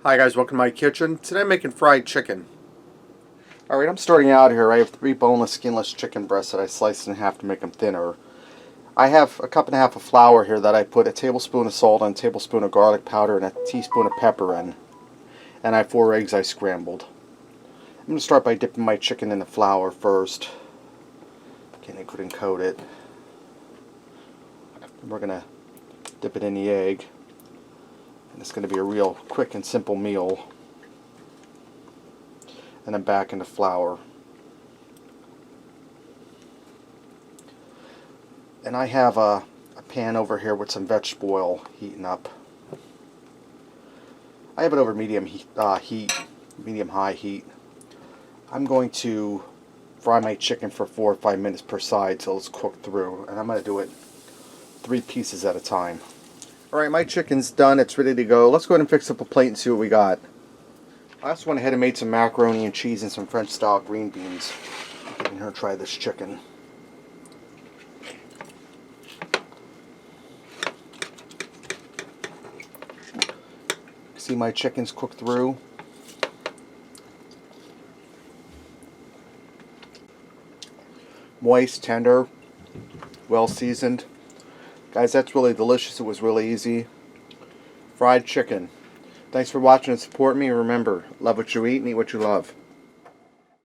Hi guys, welcome to my kitchen. Today I'm making fried chicken. Alright, I'm starting out here. I have 3 boneless, skinless chicken breasts that I sliced in half to make them thinner. I have a cup and a half of flour here that I put a tablespoon of salt and a tablespoon of garlic powder and a teaspoon of pepper in. And I have 4 eggs I scrambled. I'm going to start by dipping my chicken in the flour first. Getting it good and coat it. And we're going to dip it in the egg. And it's going to be a real quick and simple meal. And then back into flour. And I have a pan over here with some vegetable oil heating up. I have it over medium high heat. I'm going to fry my chicken for 4 or 5 minutes per side till it's cooked through, and I'm going to do it 3 pieces at a time. Alright, my chicken's done, it's ready to go. Let's go ahead and fix up a plate and see what we got. I also went ahead and made some macaroni and cheese and some French style green beans. Get in here and try this chicken. See, my chicken's cooked through. Moist, tender, well seasoned. Guys, that's really delicious. It was really easy. Fried chicken. Thanks for watching and supporting me. Remember, love what you eat and eat what you love.